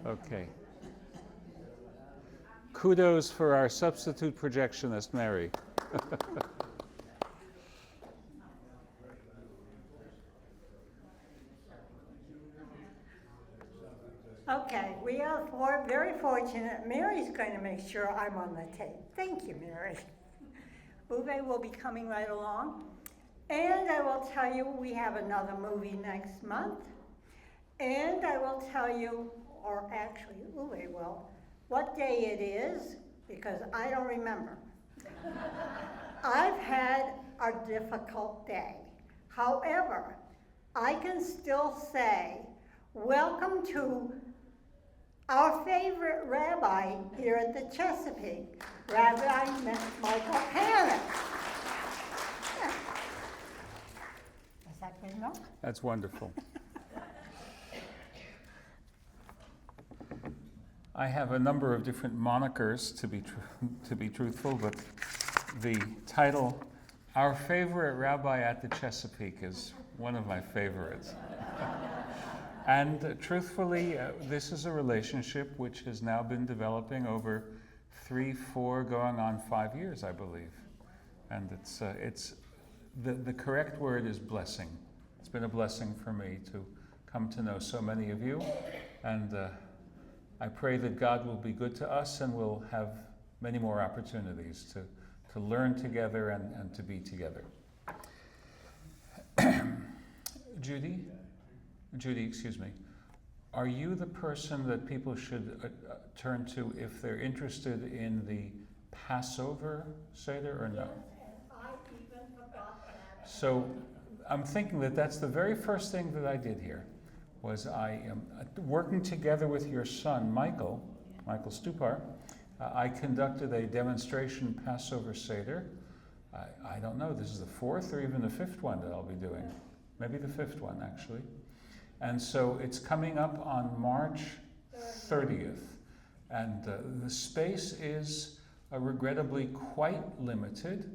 Okay. Kudos for our substitute projectionist, Mary. Okay, we are very fortunate. Mary's going to make sure I'm on the tape. Thank you, Mary. Uwe will be coming right along. And I will tell you, we have another movie next month. And I will tell you, or actually Uwe will, what day it is, because I don't remember. I've had a difficult day. However, I can still say, welcome to our favorite rabbi here at the Chesapeake, Rabbi Michael Panitz. Is that good enough? That's wonderful. I have a number of different monikers, to be truthful, but the title, Our Favorite Rabbi at the Chesapeake, is one of my favorites. And truthfully, this is a relationship which has now been developing over 3, 4, going on 5 years, I believe. And it's the correct word is blessing. It's been a blessing for me to come to know so many of you, and I pray that God will be good to us and we'll have many more opportunities to learn together and to be together. Judy, excuse me. Are you the person that people should turn to if they're interested in the Passover Seder or no? Yes, and I even forgot that. So I'm thinking that that's the very first thing that I did here, was I am working together with your son, Michael Stupar. I conducted a demonstration Passover Seder. I don't know, this is the 4th or even the 5th one that I'll be doing. Maybe the 5th one, actually. And so it's coming up on March 30th. And the space is regrettably quite limited.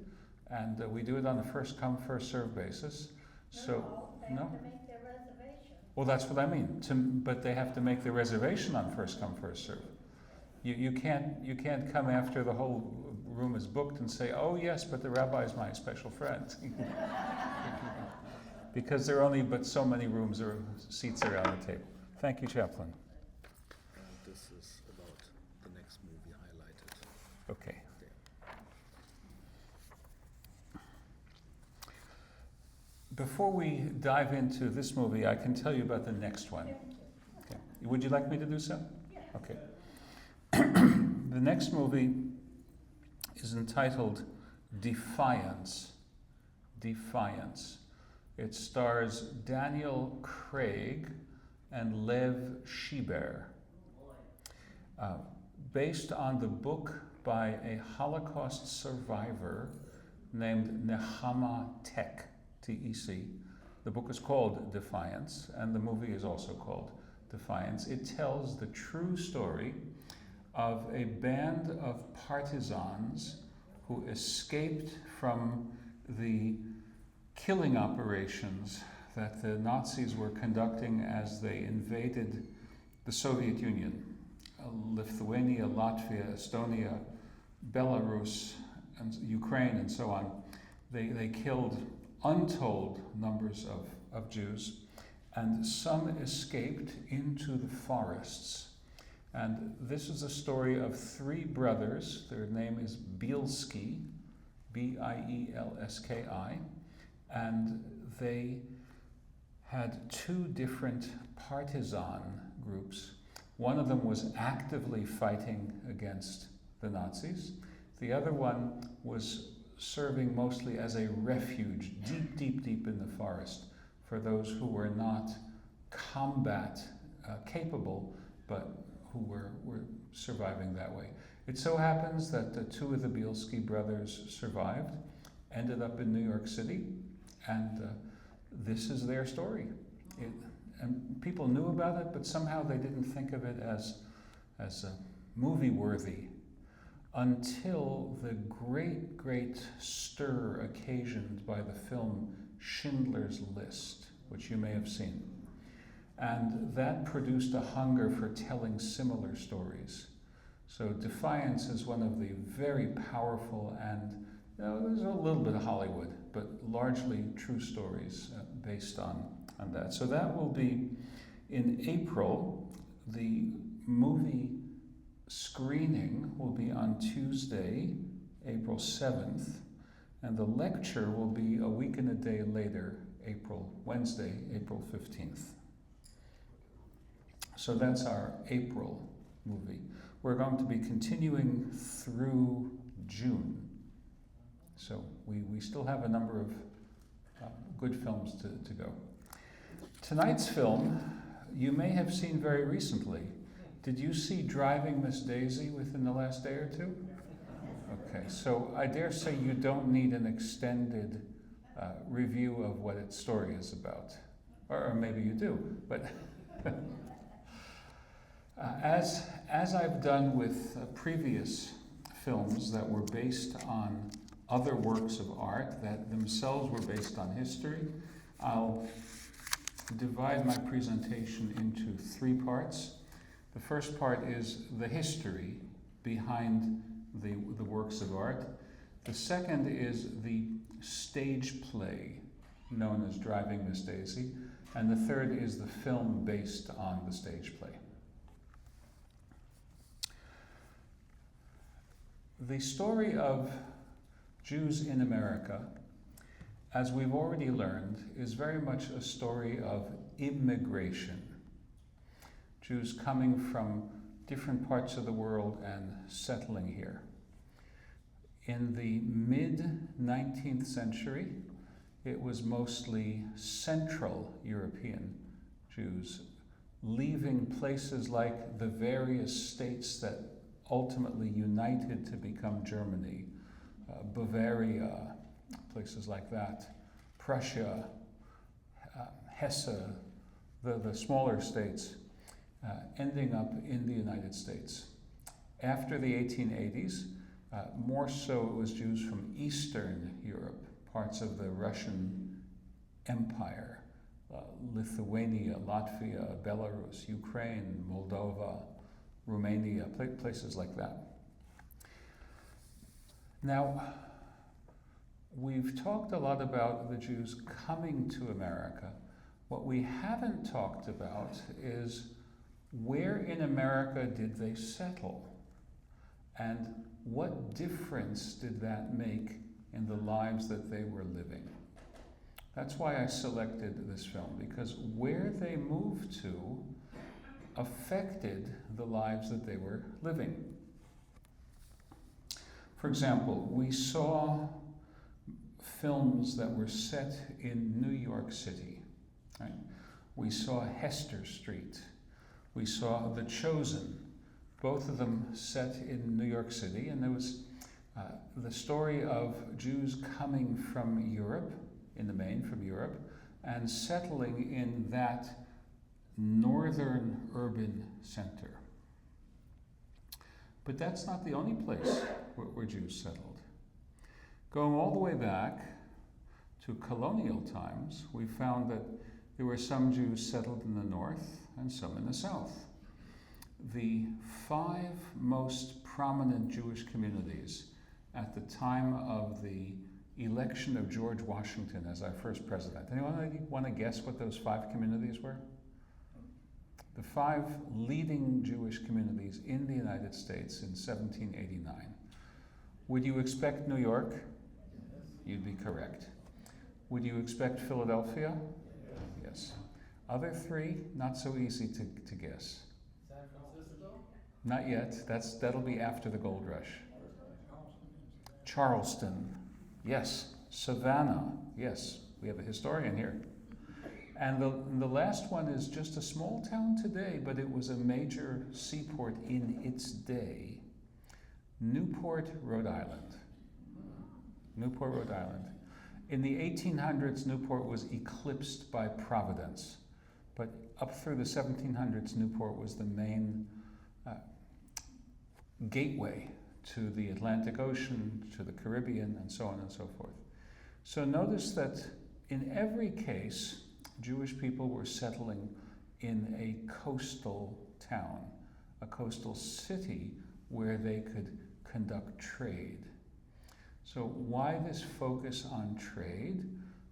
And we do it on a first come, first served basis. No, they have to make their reservation. Well, that's what I mean. But they have to make the reservation on first come, first served. You can't come after the whole room is booked and say, oh yes, but the rabbi is my special friend. Because there are only but so many rooms or seats around the table. Thank you, Chaplain. This is about the next movie highlighted. Okay. Before we dive into this movie, I can tell you about the next one. Okay. Would you like me to do so? Yes. Okay. The next movie is entitled Defiance. Defiance. It stars Daniel Craig and Lev Shiber. Based on the book by a Holocaust survivor named Nehama Tech, T-E-C. The book is called Defiance, and the movie is also called Defiance. It tells the true story of a band of partisans who escaped from the killing operations that the Nazis were conducting as they invaded the Soviet Union. Lithuania, Latvia, Estonia, Belarus, and Ukraine, and so on. They killed untold numbers of Jews, and some escaped into the forests. And this is a story of 3 brothers. Their name is Bielski, B-I-E-L-S-K-I, and they had 2 different partisan groups. One of them was actively fighting against the Nazis. The other one was serving mostly as a refuge, deep in the forest, for those who were not combat capable, but who were surviving that way. It so happens that 2 of the Bielski brothers survived, ended up in New York City, and this is their story. And people knew about it, but somehow they didn't think of it as movie-worthy until the great stir occasioned by the film Schindler's List, which you may have seen. And that produced a hunger for telling similar stories. So Defiance is one of the very powerful and, there's a little bit of Hollywood, but largely true stories based on that. So that will be in April. The movie screening will be on Tuesday, April 7th, and the lecture will be a week and a day later, Wednesday, April 15th. So that's our April movie. We're going to be continuing through June. So we still have a number of good films to go. Tonight's film, you may have seen very recently. Did you see Driving Miss Daisy within the last day or two? Okay, so I dare say you don't need an extended review of what its story is about. Or maybe you do, but as I've done with previous films that were based on other works of art that themselves were based on history, I'll divide my presentation into 3 parts. The first part is the history behind the works of art. The second is the stage play known as Driving Miss Daisy. And the third is the film based on the stage play. The story of Jews in America, as we've already learned, is very much a story of immigration. Jews coming from different parts of the world and settling here. In the mid-19th century, it was mostly Central European Jews leaving places like the various states that ultimately united to become Germany, Bavaria, places like that, Prussia, Hesse, the smaller states, ending up in the United States. After the 1880s, more so it was Jews from Eastern Europe, parts of the Russian Empire, Lithuania, Latvia, Belarus, Ukraine, Moldova, Romania, places like that. Now, we've talked a lot about the Jews coming to America. What we haven't talked about is where in America did they settle? And what difference did that make in the lives that they were living? That's why I selected this film, because where they moved to affected the lives that they were living. For example, we saw films that were set in New York City. Right? We saw Hester Street. We saw The Chosen, both of them set in New York City, and there was the story of Jews coming from Europe, in the main from Europe, and settling in that northern urban center. But that's not the only place where Jews settled. Going all the way back to colonial times, we found that there were some Jews settled in the north and some in the south. The 5 most prominent Jewish communities at the time of the election of George Washington as our first president. Anyone want to guess what those 5 communities were? The 5 leading Jewish communities in the United States in 1789. Would you expect New York? You'd be correct. Would you expect Philadelphia? Yes. Other 3, not so easy to guess. San Francisco? Not yet. That'll be after the gold rush. Charleston. Yes. Savannah. Yes. We have a historian here. And the last one is just a small town today, but it was a major seaport in its day. Newport, Rhode Island. Newport, Rhode Island. In the 1800s, Newport was eclipsed by Providence. But up through the 1700s, Newport was the main gateway to the Atlantic Ocean, to the Caribbean, and so on and so forth. So notice that in every case, Jewish people were settling in a coastal town, a coastal city where they could conduct trade. So why this focus on trade?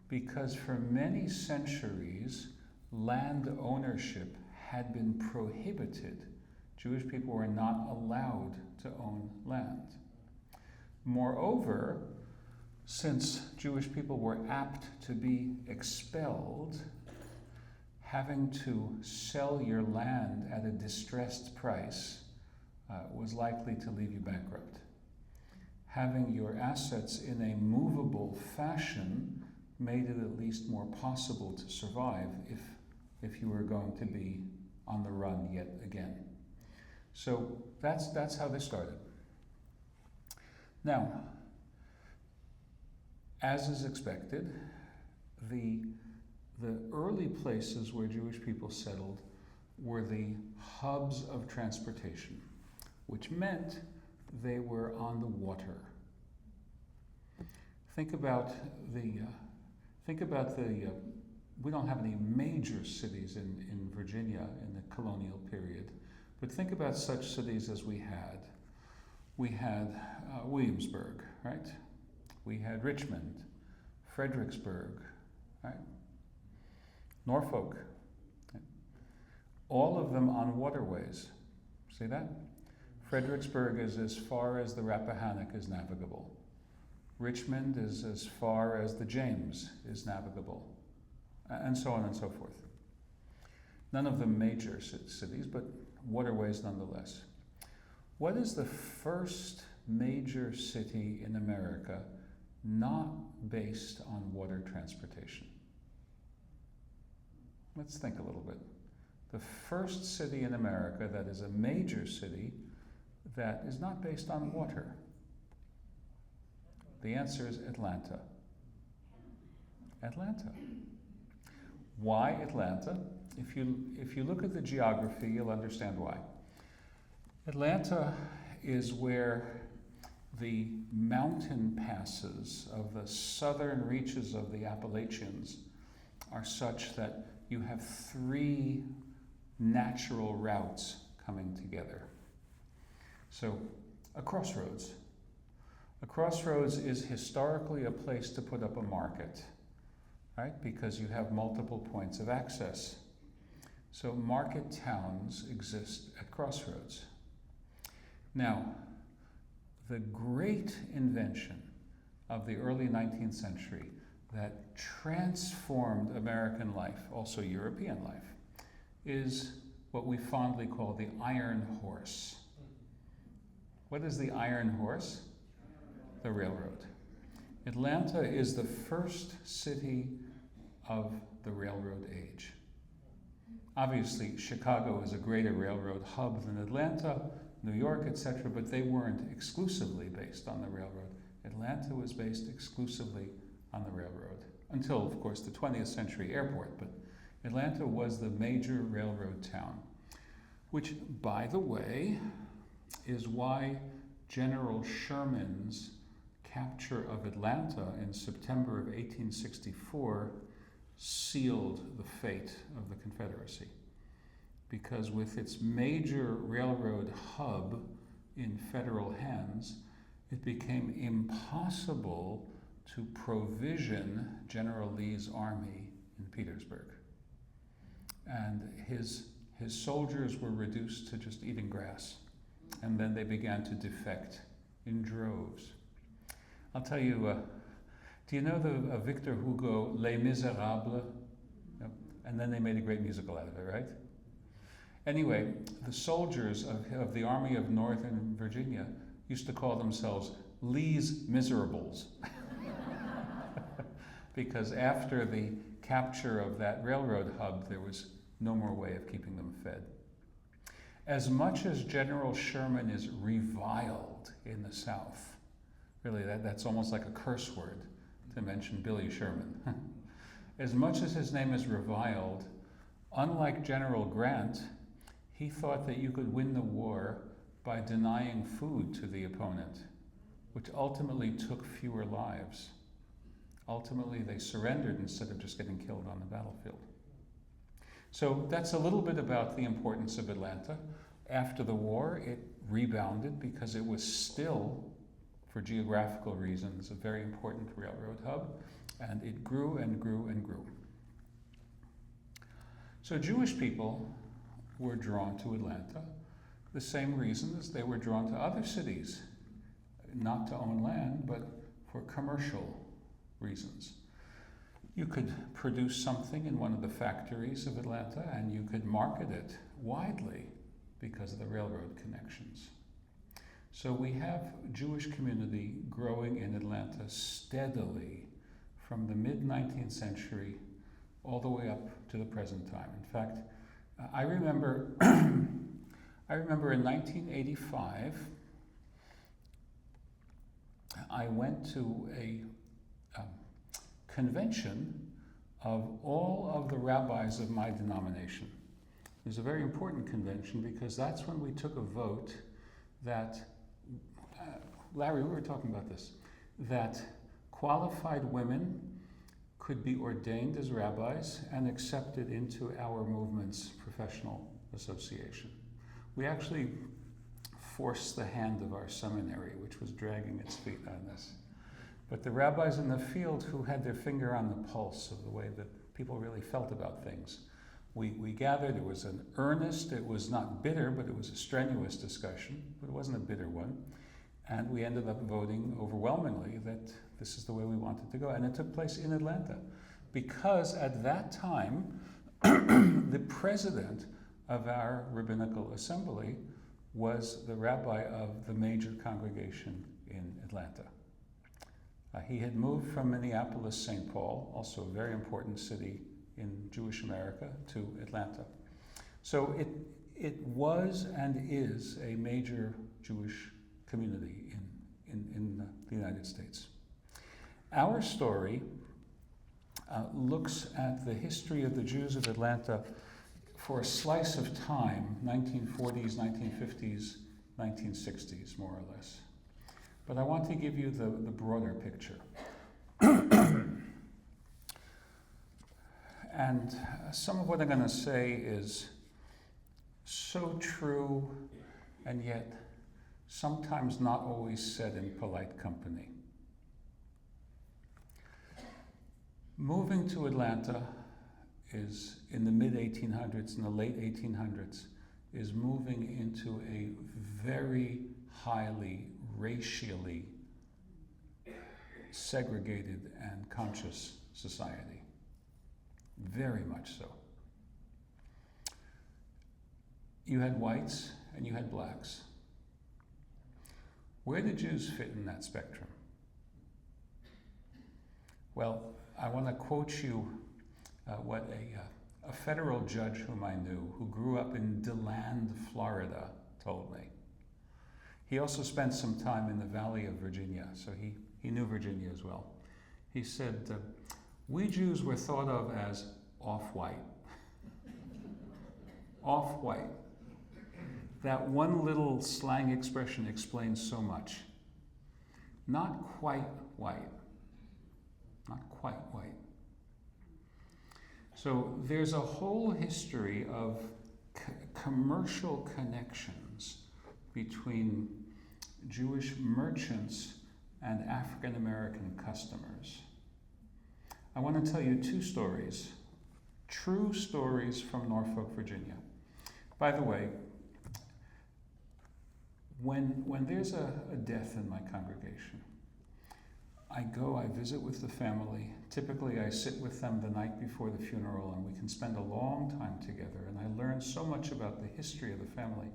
Because for many centuries, land ownership had been prohibited. Jewish people were not allowed to own land. Moreover, since Jewish people were apt to be expelled, having to sell your land at a distressed price was likely to leave you bankrupt. Having your assets in a movable fashion made it at least more possible to survive if you were going to be on the run yet again. So that's how this started. Now, as is expected, the early places where Jewish people settled were the hubs of transportation, which meant they were on the water. Think about the we don't have any major cities in Virginia in the colonial period, but think about such cities as we had. We had Williamsburg, right? We had Richmond, Fredericksburg, right? Norfolk, right? All of them on waterways. See that? Fredericksburg is as far as the Rappahannock is navigable. Richmond is as far as the James is navigable, and so on and so forth. None of them major cities, but waterways nonetheless. What is the first major city in America not based on water transportation? Let's think a little bit. The first city in America that is a major city that is not based on water. The answer is Atlanta. Atlanta. Why Atlanta? If you look at the geography, you'll understand why. Atlanta is where the mountain passes of the southern reaches of the Appalachians are such that you have three natural routes coming together. So, a crossroads. A crossroads is historically a place to put up a market, right? Because you have multiple points of access. So market towns exist at crossroads. Now, the great invention of the early 19th century that transformed American life, also European life, is what we fondly call the iron horse. What is the iron horse? The railroad. Atlanta is the first city of the railroad age. Obviously, Chicago is a greater railroad hub than Atlanta, New York, etc., but they weren't exclusively based on the railroad. Atlanta was based exclusively on the railroad, until, of course, the 20th century airport, but Atlanta was the major railroad town, which, by the way, is why General Sherman's capture of Atlanta in September of 1864 sealed the fate of the Confederacy. Because with its major railroad hub in federal hands, it became impossible to provision General Lee's army in Petersburg. And his soldiers were reduced to just eating grass. And then they began to defect in droves. I'll tell you, do you know the Victor Hugo Les Miserables? Yep. And then they made a great musical out of it, right? Anyway, the soldiers of the Army of Northern Virginia used to call themselves Lee's Miserables. Because after the capture of that railroad hub, there was no more way of keeping them fed. As much as General Sherman is reviled in the South, really that's almost like a curse word to mention Billy Sherman. As much as his name is reviled, unlike General Grant, he thought that you could win the war by denying food to the opponent, which ultimately took fewer lives. Ultimately, they surrendered instead of just getting killed on the battlefield. So that's a little bit about the importance of Atlanta. After the war, it rebounded because it was still, for geographical reasons, a very important railroad hub, and it grew and grew and grew. So Jewish people were drawn to Atlanta the same reason as they were drawn to other cities, not to own land, but for commercial reasons. You could produce something in one of the factories of Atlanta and you could market it widely because of the railroad connections. So we have Jewish community growing in Atlanta steadily from the mid-19th century all the way up to the present time. In fact, I remember in 1985, I went to a convention of all of the rabbis of my denomination. It was a very important convention because that's when we took a vote that, Larry, we were talking about this, that qualified women could be ordained as rabbis and accepted into our movement's professional association. We actually forced the hand of our seminary, which was dragging its feet on this. But the rabbis in the field who had their finger on the pulse of the way that people really felt about things, we gathered. It was an earnest, it was not bitter, but it was a strenuous discussion, but it wasn't a bitter one. And we ended up voting overwhelmingly that this is the way we wanted to go. And it took place in Atlanta because at that time, the president of our rabbinical assembly was the rabbi of the major congregation in Atlanta. He had moved from Minneapolis, St. Paul, also a very important city in Jewish America, to Atlanta. So it was and is a major Jewish community in the United States. Our story looks at the history of the Jews of Atlanta for a slice of time, 1940s, 1950s, 1960s, more or less. But I want to give you the broader picture. And some of what I'm going to say is so true and yet sometimes not always said in polite company. Moving to Atlanta is in the mid-1800s, in the late 1800s, is moving into a very highly racially segregated and conscious society. Very much so. You had whites and you had blacks. Where did Jews fit in that spectrum? Well, I want to quote you what a federal judge whom I knew, who grew up in DeLand, Florida, told me. He also spent some time in the Valley of Virginia, so he knew Virginia as well. He said, we Jews were thought of as off-white. Off-white. That one little slang expression explains so much. Not quite white. Not quite white. So there's a whole history of commercial connections between Jewish merchants and African American customers. I want to tell you two stories, true stories from Norfolk, Virginia. By the way, when there's a death in my congregation, I visit with the family. Typically, I sit with them the night before the funeral, and we can spend a long time together, and I learn so much about the history of the family.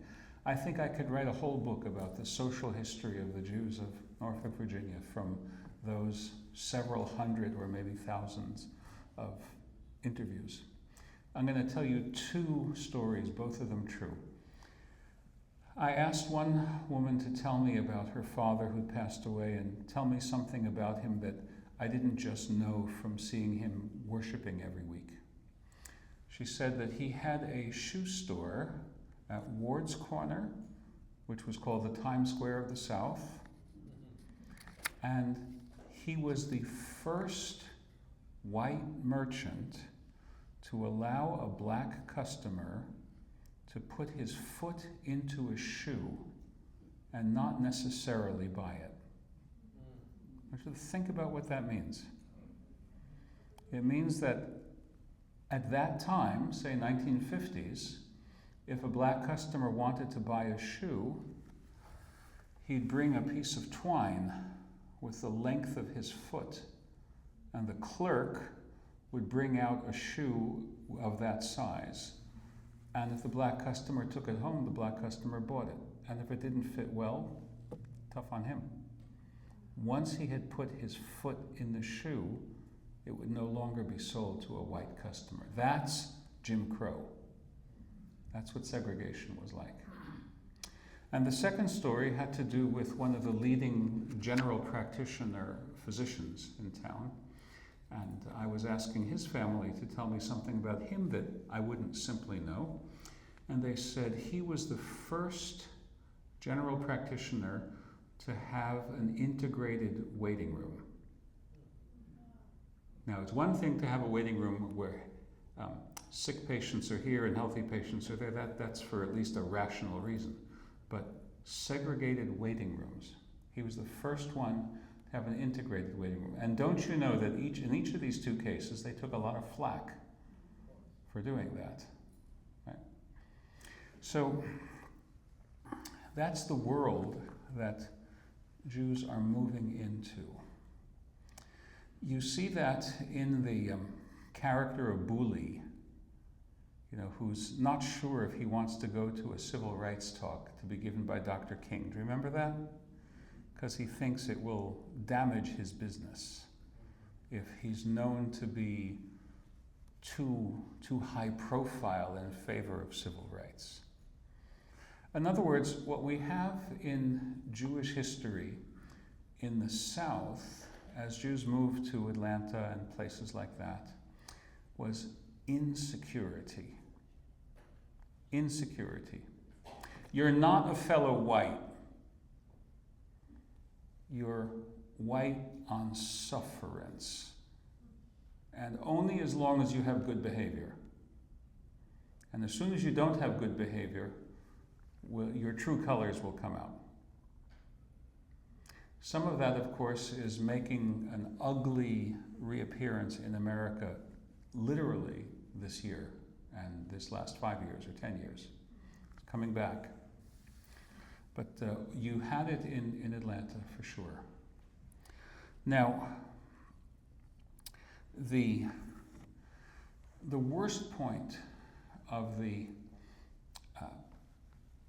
I think I could write a whole book about the social history of the Jews of Norfolk, Virginia, from those several hundred or maybe thousands of interviews. I'm going to tell you two stories, both of them true. I asked one woman to tell me about her father who passed away and tell me something about him that I didn't just know from seeing him worshiping every week. She said that he had a shoe store at Ward's Corner, which was called the Times Square of the South, and he was the first white merchant to allow a black customer to put his foot into a shoe and not necessarily buy it. I want you to think about what that means. It means that at that time, say 1950s, if a black customer wanted to buy a shoe, he'd bring a piece of twine with the length of his foot, and the clerk would bring out a shoe of that size. And if the black customer took it home, the black customer bought it. And if it didn't fit well, tough on him. Once he had put his foot in the shoe, it would no longer be sold to a white customer. That's Jim Crow. That's what segregation was like. And the second story had to do with one of the leading general practitioner physicians in town. And I was asking his family to tell me something about him that I wouldn't simply know. And they said he was the first general practitioner to have an integrated waiting room. Now, it's one thing to have a waiting room where sick patients are here and healthy patients are there. That's for at least a rational reason. But segregated waiting rooms, he was the first one to have an integrated waiting room. And don't you know that in each of these two cases, they took a lot of flack for doing that. Right? So that's the world that Jews are moving into. You see that in the character of Bully, who's not sure if he wants to go to a civil rights talk to be given by Dr. King. Do you remember that? Because he thinks it will damage his business if he's known to be too high profile in favor of civil rights. In other words, what we have in Jewish history in the South, as Jews moved to Atlanta and places like that, was insecurity. Insecurity. You're not a fellow white. You're white on sufferance. And only as long as you have good behavior. And as soon as you don't have good behavior, your true colors will come out. Some of that, of course, is making an ugly reappearance in America literally this year and this last 5 years or 10 years. It's coming back. But you had it in Atlanta for sure. Now, the worst point of the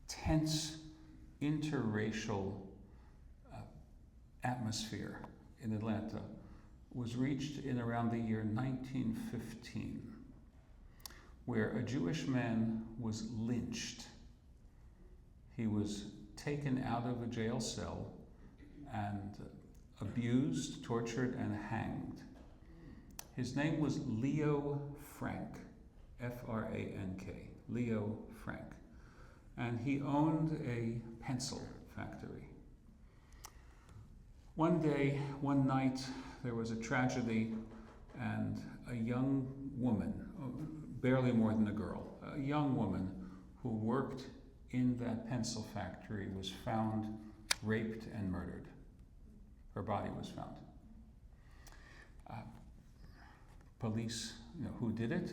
tense interracial atmosphere in Atlanta was reached in around the year 1915, where a Jewish man was lynched. He was taken out of a jail cell and abused, tortured, and hanged. His name was Leo Frank, F-R-A-N-K, Leo Frank. And he owned a pencil factory. One day, one night, there was a tragedy, and a young woman, barely more than a girl, a young woman who worked in that pencil factory was found raped and murdered. Her body was found. Police, who did it?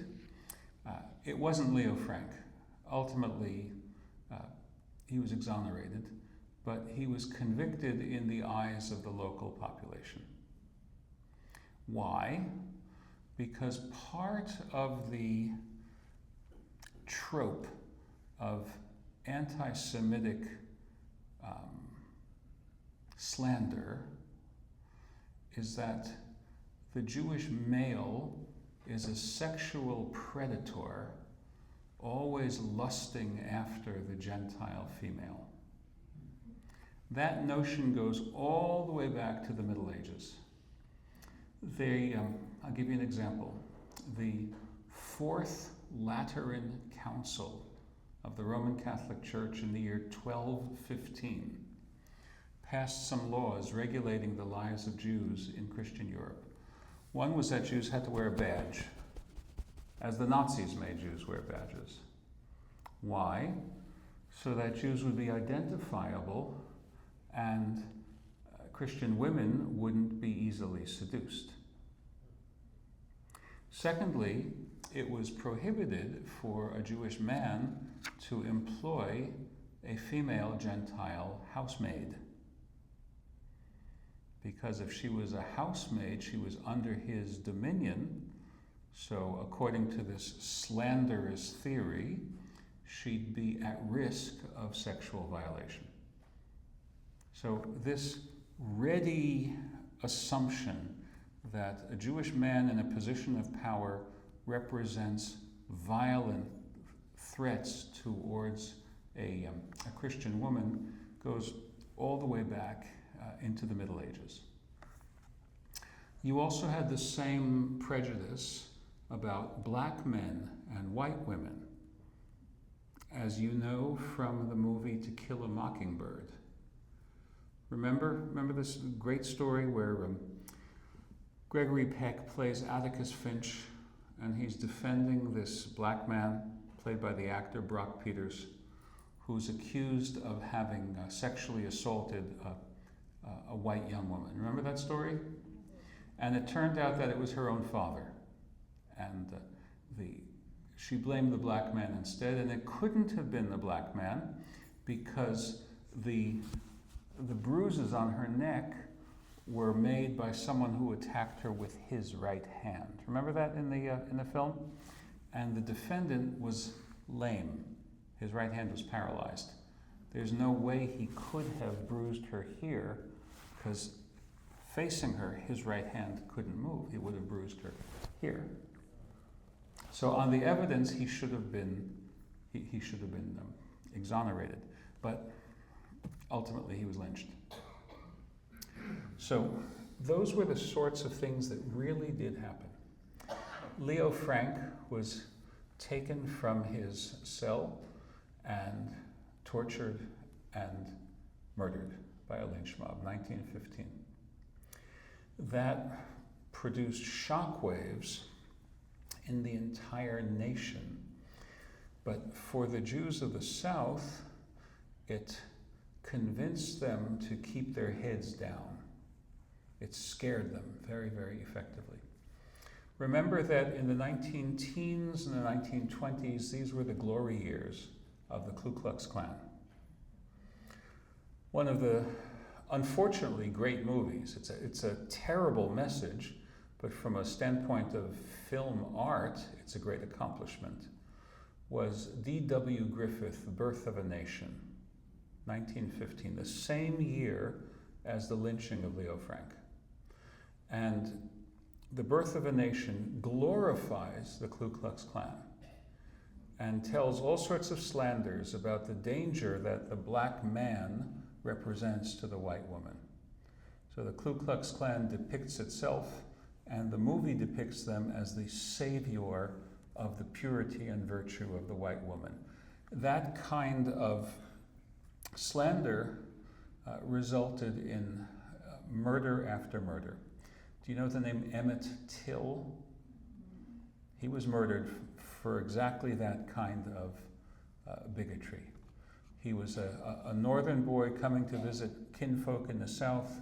It wasn't Leo Frank. Ultimately, he was exonerated, but he was convicted in the eyes of the local population. Why? Because part of the trope of anti-Semitic slander is that the Jewish male is a sexual predator, always lusting after the Gentile female. That notion goes all the way back to the Middle Ages. I'll give you an example. The Fourth Lateran Council of the Roman Catholic Church in the year 1215 passed some laws regulating the lives of Jews in Christian Europe. One was that Jews had to wear a badge. as the Nazis made Jews wear badges. Why? So that Jews would be identifiable and Christian women wouldn't be easily seduced. Secondly, it was prohibited for a Jewish man to employ a female Gentile housemaid. Because if she was a housemaid, she was under his dominion. So according to this slanderous theory, she'd be at risk of sexual violation. So this ready assumption that a Jewish man in a position of power represents violent threats towards a Christian woman goes all the way back into the Middle Ages. You also had the same prejudice about black men and white women, as you know from the movie To Kill a Mockingbird. Remember this great story where Gregory Peck plays Atticus Finch, and he's defending this black man, played by the actor Brock Peters, who's accused of having sexually assaulted a white young woman. Remember that story? And it turned out that it was her own father. And she blamed the black man instead, and it couldn't have been the black man because the bruises on her neck were made by someone who attacked her with his right hand. Remember that in the film? And the defendant was lame. His right hand was paralyzed. There's no way he could have bruised her here because facing her, his right hand couldn't move. He would have bruised her here. So on the evidence, he should have been exonerated, but ultimately he was lynched. So those were the sorts of things that really did happen. Leo Frank was taken from his cell and tortured and murdered by a lynch mob, 1915. That produced shockwaves in the entire nation. But for the Jews of the South, it convinced them to keep their heads down. It scared them very, very effectively. Remember that in the 19-teens and the 1920s, these were the glory years of the Ku Klux Klan. One of the unfortunately great movies, it's a terrible message, but from a standpoint of film art, it's a great accomplishment, was D.W. Griffith, The Birth of a Nation, 1915, the same year as the lynching of Leo Frank. And The Birth of a Nation glorifies the Ku Klux Klan and tells all sorts of slanders about the danger that the black man represents to the white woman. So the Ku Klux Klan depicts itself, and the movie depicts them as the savior of the purity and virtue of the white woman. That kind of slander resulted in murder after murder. Do you know the name Emmett Till? He was murdered for exactly that kind of bigotry. He was a northern boy coming to visit kinfolk in the South,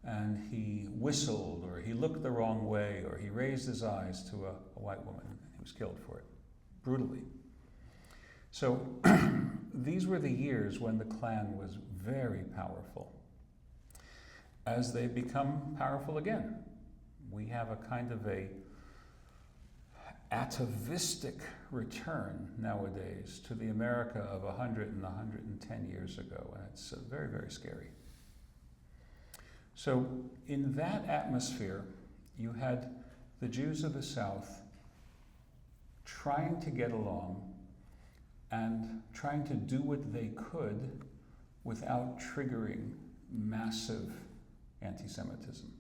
and he whistled, or he looked the wrong way, or he raised his eyes to a white woman. He was killed for it, brutally. So these were the years when the Klan was very powerful. As they become powerful again, we have a kind of a atavistic return nowadays to the America of 100 and 110 years ago, and it's very, very scary. So in that atmosphere, you had the Jews of the South trying to get along and trying to do what they could without triggering massive anti-Semitism.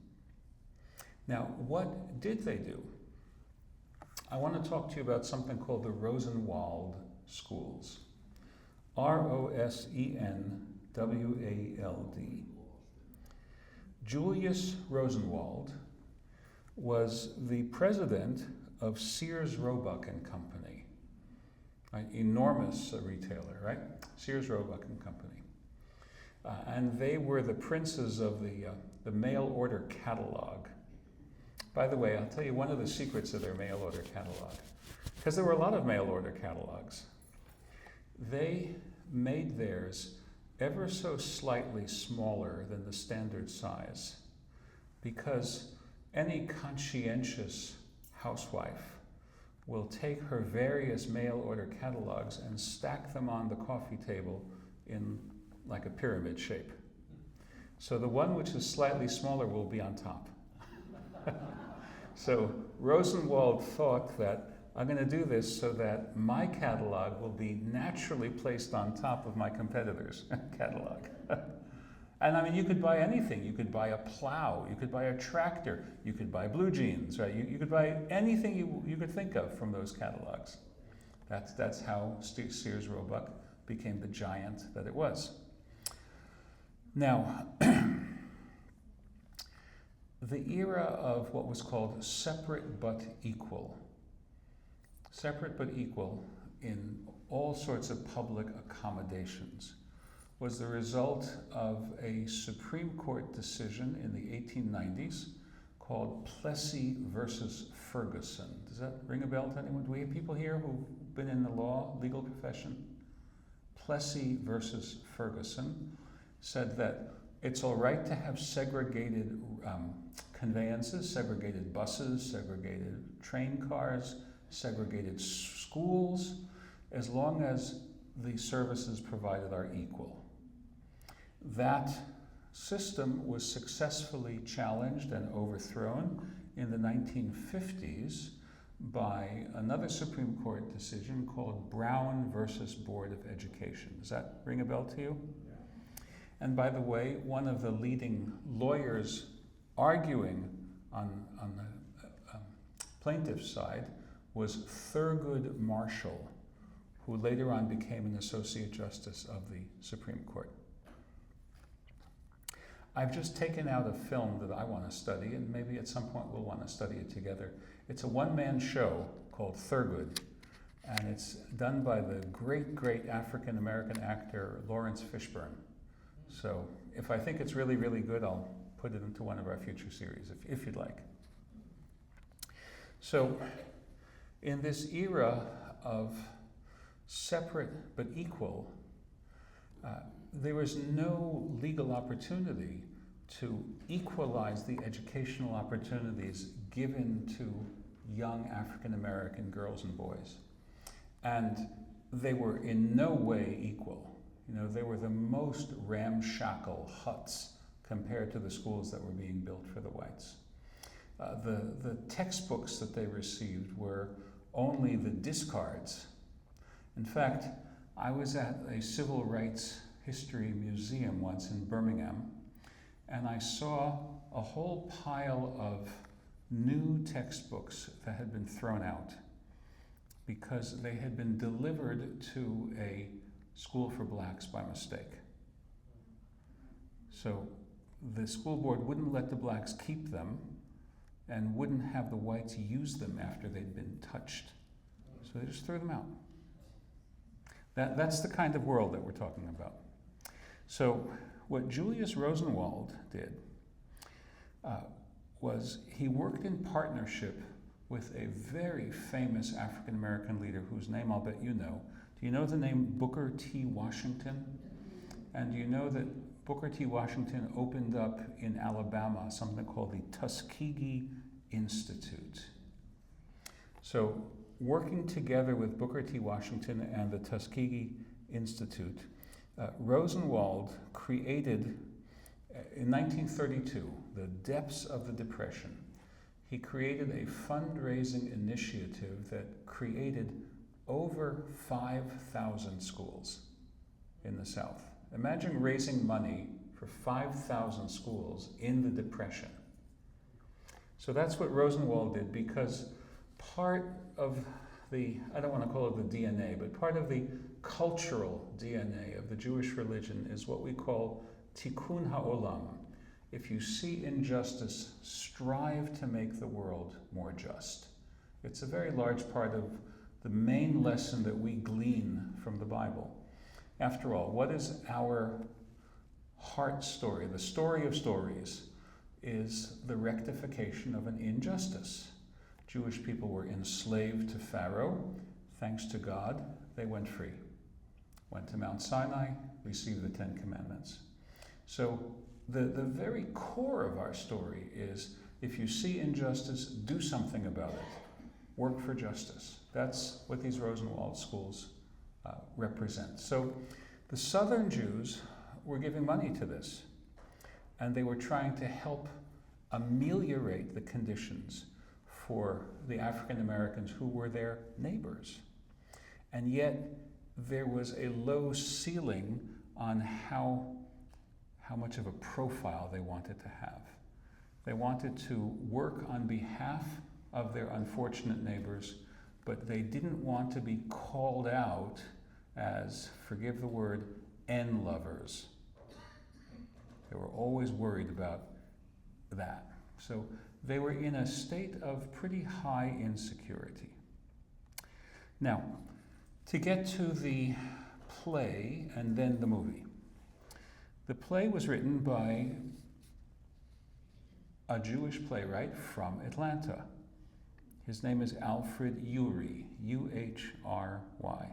Now, what did they do? I want to talk to you about something called the Rosenwald schools. Rosenwald. Julius Rosenwald was the president of Sears, Roebuck and Company. Right? Enormous retailer, right? Sears, Roebuck and Company. And they were the princes of the mail order catalog. By the way, I'll tell you one of the secrets of their mail order catalog, because there were a lot of mail order catalogs. They made theirs ever so slightly smaller than the standard size, because any conscientious housewife will take her various mail order catalogs and stack them on the coffee table in like a pyramid shape. So the one which is slightly smaller will be on top. So Rosenwald thought that I'm going to do this so that my catalog will be naturally placed on top of my competitor's catalog. And I mean, you could buy anything. You could buy a plow, you could buy a tractor, you could buy blue jeans, right? You could buy anything you could think of from those catalogs. That's how Sears Roebuck became the giant that it was. Now, the era of what was called separate but equal in all sorts of public accommodations, was the result of a Supreme Court decision in the 1890s called Plessy versus Ferguson. Does that ring a bell to anyone? Do we have people here who've been in the legal profession? Plessy versus Ferguson said that it's all right to have segregated conveyances, segregated buses, segregated train cars, segregated schools, as long as the services provided are equal. That system was successfully challenged and overthrown in the 1950s by another Supreme Court decision called Brown versus Board of Education. Does that ring a bell to you? Yeah. And by the way, one of the leading lawyers arguing on the plaintiff's side was Thurgood Marshall, who later on became an Associate Justice of the Supreme Court. I've just taken out a film that I want to study, and maybe at some point we'll want to study it together. It's a one-man show called Thurgood, and it's done by the great African-American actor Lawrence Fishburne. So if I think it's really, really good, I'll put it into one of our future series, if you'd like. So in this era of separate but equal, there was no legal opportunity to equalize the educational opportunities given to young African American girls and boys. And they were in no way equal. You know, they were the most ramshackle huts compared to the schools that were being built for the whites. The textbooks that they received were only the discards. In fact, I was at a civil rights history museum once in Birmingham, and I saw a whole pile of new textbooks that had been thrown out because they had been delivered to a school for blacks by mistake. So the school board wouldn't let the blacks keep them and wouldn't have the whites use them after they'd been touched. So they just threw them out. That's the kind of world that we're talking about. So what Julius Rosenwald did was he worked in partnership with a very famous African American leader whose name I'll bet you know. Do you know the name Booker T. Washington? And do you know that Booker T. Washington opened up in Alabama something called the Tuskegee Institute? So working together with Booker T. Washington and the Tuskegee Institute, Rosenwald created, in 1932, the depths of the Depression, he created a fundraising initiative that created over 5,000 schools in the South. Imagine raising money for 5,000 schools in the Depression. So that's what Rosenwald did, because part of the, I don't want to call it the DNA, but part of the cultural DNA of the Jewish religion is what we call tikkun ha'olam. If you see injustice, strive to make the world more just. It's a very large part of the main lesson that we glean from the Bible. After all, what is our heart story? The story of stories is the rectification of an injustice. Jewish people were enslaved to Pharaoh. Thanks to God, they went free. Went to Mount Sinai, received the Ten Commandments. So the very core of our story is, if you see injustice, do something about it. Work for justice. That's what these Rosenwald schools represent. So the Southern Jews were giving money to this, and they were trying to help ameliorate the conditions for the African Americans who were their neighbors. And yet there was a low ceiling on how much of a profile they wanted to have. They wanted to work on behalf of their unfortunate neighbors, but they didn't want to be called out as, forgive the word, N lovers. They were always worried about that. So they were in a state of pretty high insecurity. Now, to get to the play and then the movie. The play was written by a Jewish playwright from Atlanta. His name is Alfred Uhry, U-H-R-Y.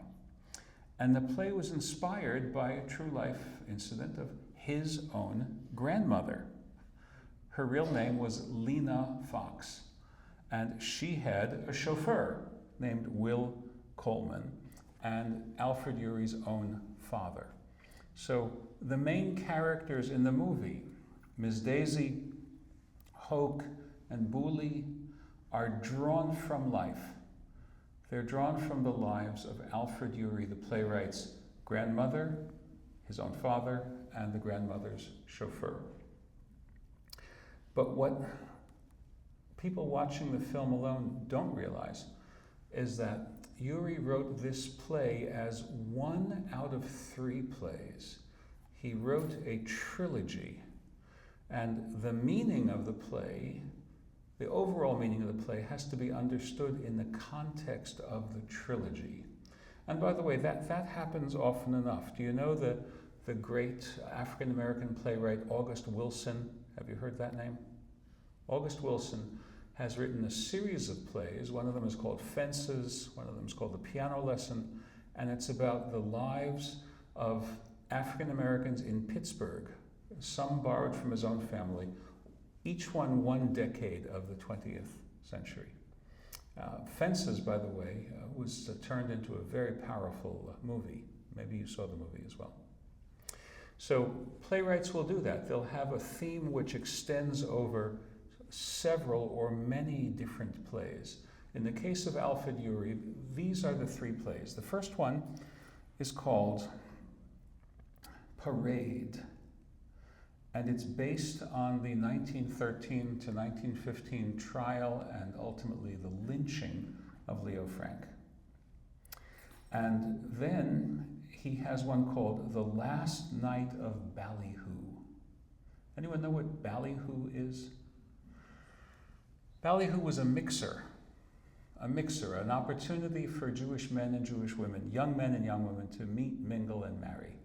And the play was inspired by a true life incident of his own grandmother. Her real name was Lena Fox, and she had a chauffeur named Will Coleman, and Alfred Uhry's own father. So the main characters in the movie, Ms. Daisy, Hoke, and Booley, are drawn from life. They're drawn from the lives of Alfred Uhry, the playwright's grandmother, his own father, and the grandmother's chauffeur. But what people watching the film alone don't realize is that Uhry wrote this play as one out of 3 plays. He wrote a trilogy, and the meaning of the play, the overall meaning of the play, has to be understood in the context of the trilogy. And by the way, that happens often enough. Do you know the great African-American playwright August Wilson? Have you heard that name? August Wilson has written a series of plays. One of them is called Fences, one of them is called The Piano Lesson, and it's about the lives of African Americans in Pittsburgh, some borrowed from his own family, each one decade of the 20th century. Fences, by the way, was turned into a very powerful movie. Maybe you saw the movie as well. So playwrights will do that. They'll have a theme which extends over several or many different plays. In the case of Alfred Uhry, these are the 3 plays. The first one is called Parade, and it's based on the 1913 to 1915 trial and ultimately the lynching of Leo Frank. And then he has one called The Last Night of Ballyhoo. Anyone know what Ballyhoo is? Ballyhoo was a mixer, an opportunity for Jewish men and Jewish women, young men and young women, to meet, mingle, and marry.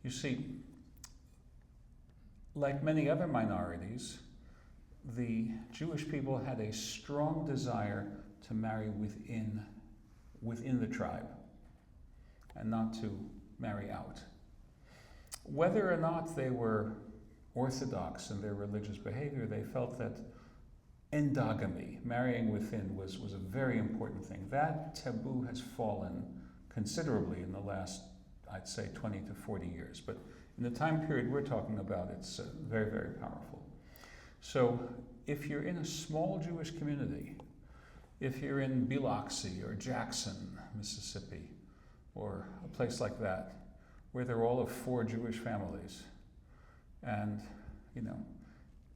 You see, like many other minorities, the Jewish people had a strong desire to marry within the tribe and not to marry out. Whether or not they were orthodox in their religious behavior, they felt that endogamy, marrying within, was a very important thing. That taboo has fallen considerably in the last, I'd say, 20 to 40 years. But in the time period we're talking about, it's very, very powerful. So if you're in a small Jewish community, if you're in Biloxi or Jackson, Mississippi, or a place like that, where they're all of 4 Jewish families, and,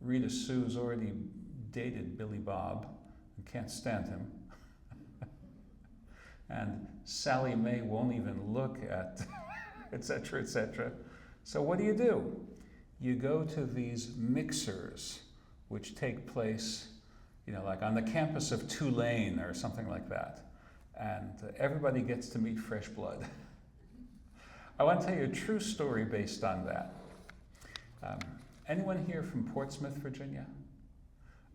Rita Sue's already dated Billy Bob and can't stand him, and Sally Mae won't even look at, etc., etc. So what do? You go to these mixers, which take place like on the campus of Tulane or something like that. And everybody gets to meet fresh blood. I want to tell you a true story based on that. Anyone here from Portsmouth, Virginia?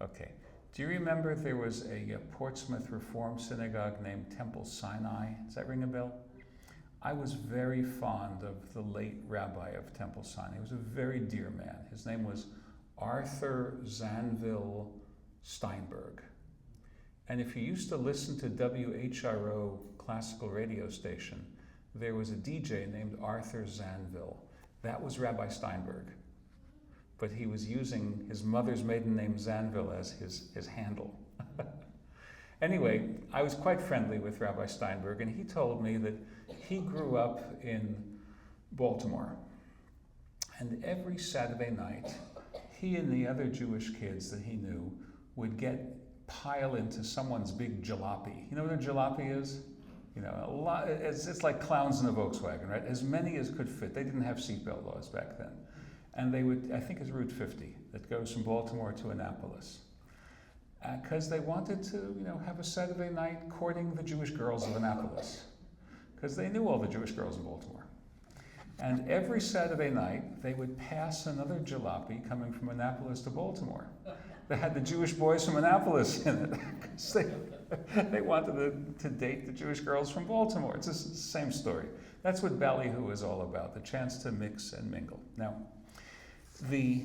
Okay. Do you remember there was a Portsmouth Reform synagogue named Temple Sinai? Does that ring a bell? I was very fond of the late rabbi of Temple Sinai. He was a very dear man. His name was Arthur Zanville Steinberg. And if you used to listen to WHRO classical radio station, there was a DJ named Arthur Zanville. That was Rabbi Steinberg. But he was using his mother's maiden name Zanville as his handle. Anyway, I was quite friendly with Rabbi Steinberg, and he told me that he grew up in Baltimore. And every Saturday night, he and the other Jewish kids that he knew would pile into someone's big jalopy. You know what a jalopy is? A lot. It's like clowns in a Volkswagen, right? As many as could fit. They didn't have seatbelt laws back then. And they would, I think it's Route 50 that goes from Baltimore to Annapolis. Because they wanted to, have a Saturday night courting the Jewish girls of Annapolis. Because they knew all the Jewish girls in Baltimore. And every Saturday night, they would pass another jalopy coming from Annapolis to Baltimore. They had the Jewish boys from Annapolis in it. Because they wanted to date the Jewish girls from Baltimore. It's the same story. That's what Ballyhoo is all about, the chance to mix and mingle. Now, the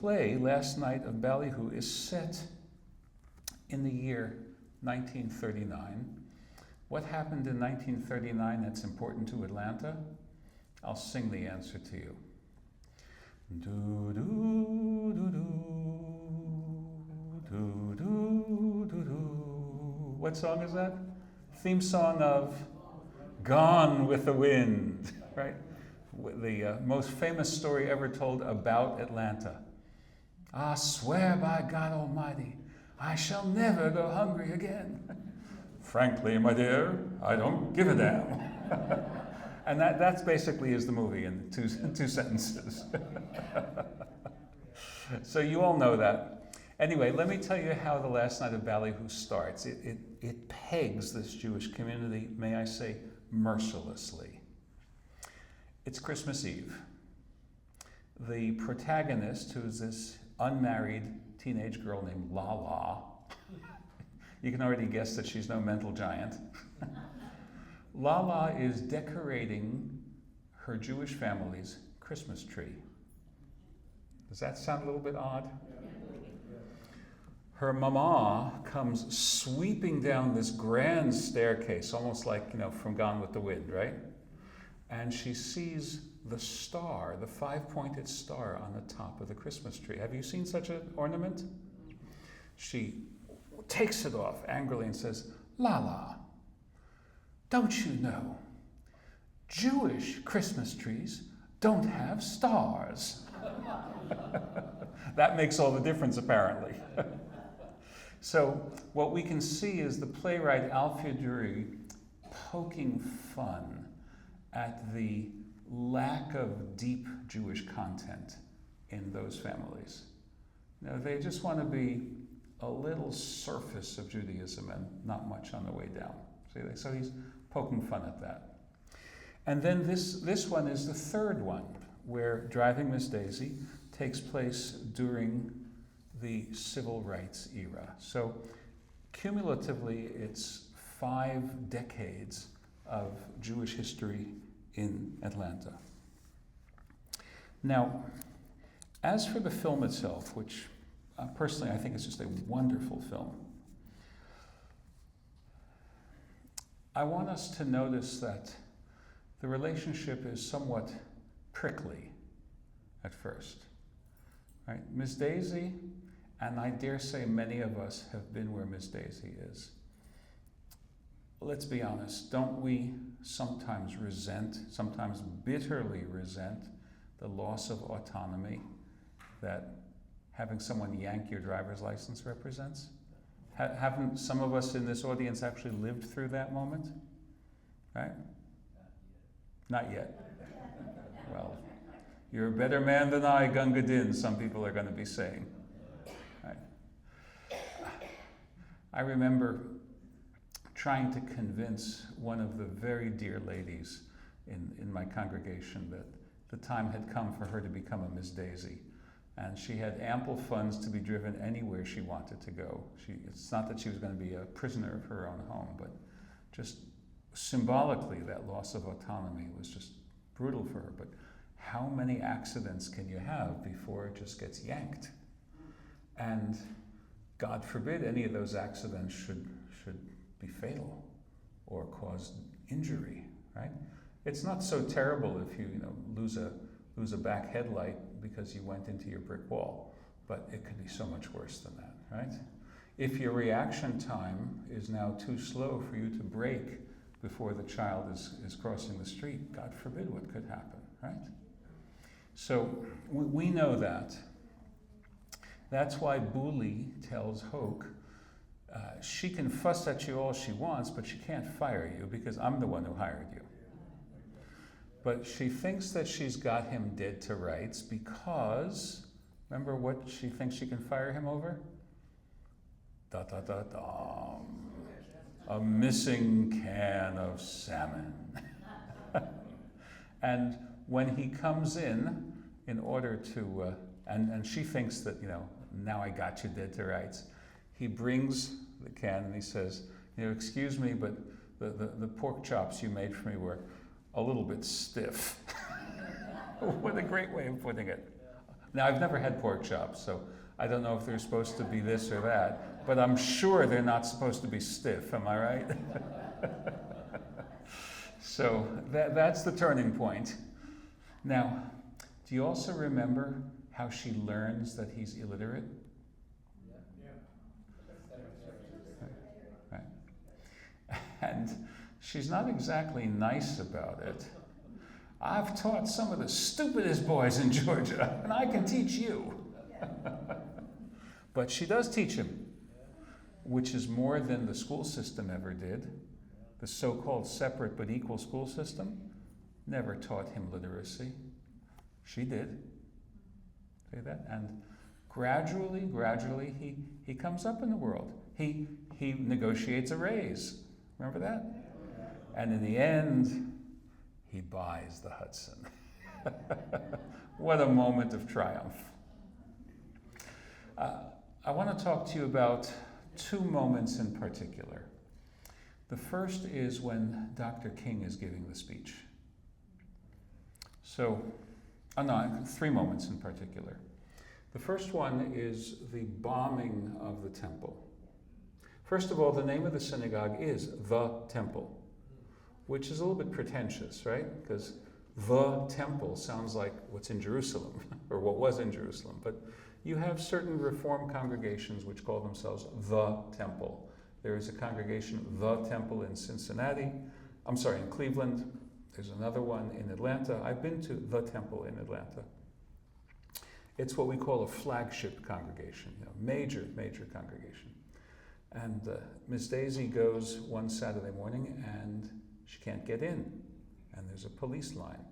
play, Last Night of Ballyhoo, is set in the year 1939. What happened in 1939 that's important to Atlanta? I'll sing the answer to you. Do do do do do do do do. What song is that? Theme song of Gone with the Wind, right? The most famous story ever told about Atlanta. I swear by God Almighty, I shall never go hungry again. Frankly, my dear, I don't give a damn. And that's basically is the movie in two sentences. So you all know that. Anyway, let me tell you how The Last Night of Ballyhoo starts. It pegs this Jewish community, may I say, mercilessly. It's Christmas Eve. The protagonist, who's this unmarried teenage girl named Lala, you can already guess that she's no mental giant. Lala is decorating her Jewish family's Christmas tree. Does that sound a little bit odd? Her mama comes sweeping down this grand staircase, almost like, from Gone with the Wind, right? And she sees the star, the 5-pointed star on the top of the Christmas tree. Have you seen such an ornament? She takes it off angrily and says, Lala, don't you know, Jewish Christmas trees don't have stars. That makes all the difference, apparently. So what we can see is the playwright Alfia Dury poking fun at the lack of deep Jewish content in those families. They just want to be a little surface of Judaism and not much on the way down. So he's poking fun at that. And then this one is the third one, where Driving Miss Daisy takes place during the civil rights era. So cumulatively, it's 5 decades of Jewish history in Atlanta. Now, as for the film itself, which personally I think is just a wonderful film, I want us to notice that the relationship is somewhat prickly at first. Right? Miss Daisy, and I dare say many of us have been where Miss Daisy is. Let's be honest, don't we sometimes sometimes bitterly resent the loss of autonomy that having someone yank your driver's license represents? Haven't some of us in this audience actually lived through that moment? Right? Not yet. Well, you're a better man than I, Gunga Din, some people are going to be saying. Right? I remember trying to convince one of the very dear ladies in my congregation that the time had come for her to become a Miss Daisy. And she had ample funds to be driven anywhere she wanted to go. It's not that she was going to be a prisoner of her own home, but just symbolically that loss of autonomy was just brutal for her. But how many accidents can you have before it just gets yanked? And God forbid any of those accidents should be fatal or cause injury, right? It's not so terrible if you lose a back headlight because you went into your brick wall, but it could be so much worse than that, right? If your reaction time is now too slow for you to brake before the child is crossing the street, God forbid what could happen, right? So we know that. That's why Booley tells Hoke, she can fuss at you all she wants, but she can't fire you because I'm the one who hired you. But she thinks that she's got him dead to rights because, remember what she thinks she can fire him over? Da da da da. A missing can of salmon. And when he comes in order to, and she thinks that, now I got you dead to rights, he brings the can and he says, excuse me, but the pork chops you made for me were a little bit stiff. What a great way of putting it. Now, I've never had pork chops, so I don't know if they're supposed to be this or that, but I'm sure they're not supposed to be stiff, am I right? So that's the turning point. Now, do you also remember how she learns that he's illiterate? Right. And she's not exactly nice about it. I've taught some of the stupidest boys in Georgia, and I can teach you. But she does teach him, which is more than the school system ever did. The so-called separate but equal school system never taught him literacy. She did. See that? And gradually, he comes up in the world. He negotiates a raise. Remember that? And in the end, he buys the Hudson. What a moment of triumph. I want to talk to you about two moments in particular. The first is when Dr. King is giving the speech. Three moments in particular. The first one is the bombing of the temple. First of all, the name of the synagogue is the Temple, which is a little bit pretentious, right? Because the Temple sounds like what's in Jerusalem, or what was in Jerusalem. But you have certain Reform congregations which call themselves the Temple. There is a congregation, the Temple, in in Cleveland. There's another one in Atlanta. I've been to the Temple in Atlanta. It's what we call a flagship congregation, major congregation. And Miss Daisy goes one Saturday morning and she can't get in. And there's a police line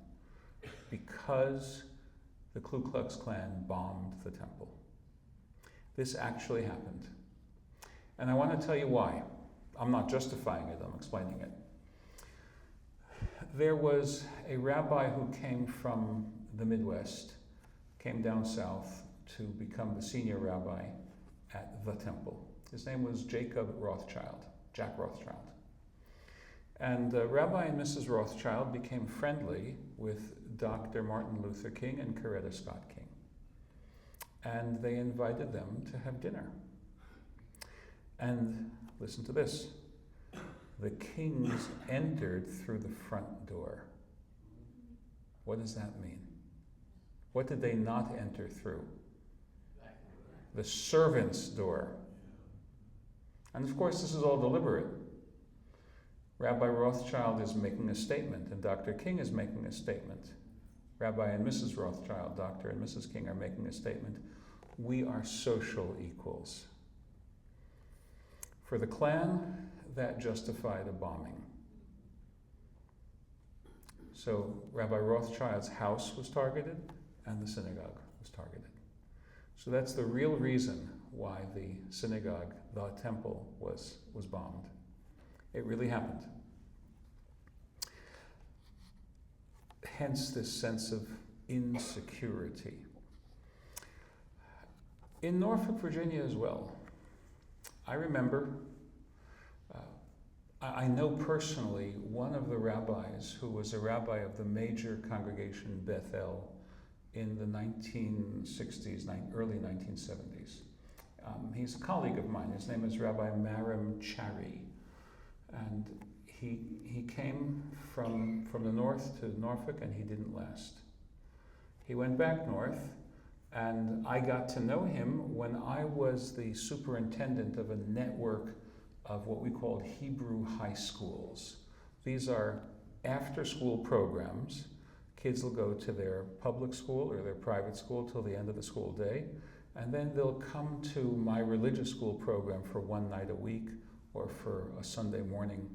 because the Ku Klux Klan bombed the temple. This actually happened. And I want to tell you why. I'm not justifying it, I'm explaining it. There was a rabbi who came from the Midwest, came down south to become the senior rabbi at the temple. His name was Jack Rothschild. And Rabbi and Mrs. Rothschild became friendly with Dr. Martin Luther King and Coretta Scott King. And they invited them to have dinner. And listen to this. The Kings entered through the front door. What does that mean? What did they not enter through? The servants' door. And of course, this is all deliberate. Rabbi Rothschild is making a statement, and Dr. King is making a statement. Rabbi and Mrs. Rothschild, Dr. and Mrs. King, are making a statement. We are social equals. For the Klan, that justified a bombing. So Rabbi Rothschild's house was targeted, and the synagogue was targeted. So that's the real reason why the synagogue, the temple, was bombed. It really happened. Hence this sense of insecurity. In Norfolk, Virginia as well, I remember, I know personally one of the rabbis who was a rabbi of the major congregation Bethel in the 1960s, early 1970s. He's a colleague of mine. His name is Rabbi Maram Chari. And he came from the north to Norfolk, and he didn't last. He went back north, and I got to know him when I was the superintendent of a network of what we called Hebrew high schools. These are after-school programs. Kids will go to their public school or their private school till the end of the school day, and then they'll come to my religious school program for one night a week or for a Sunday morning.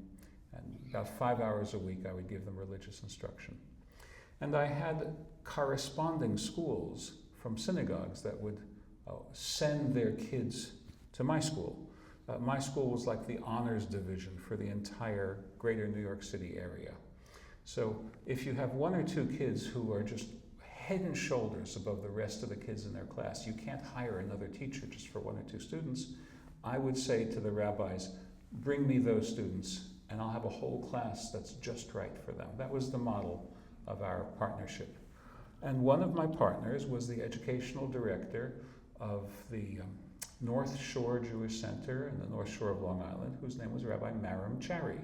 And about 5 hours a week I would give them religious instruction. And I had corresponding schools from synagogues that would send their kids to my school. My school was like the honors division for the entire greater New York City area. So if you have one or two kids who are just head and shoulders above the rest of the kids in their class, you can't hire another teacher just for one or two students. I would say to the rabbis, bring me those students and I'll have a whole class that's just right for them. That was the model of our partnership. And one of my partners was the educational director of the North Shore Jewish Center in the North Shore of Long Island, whose name was Rabbi Maram Chari,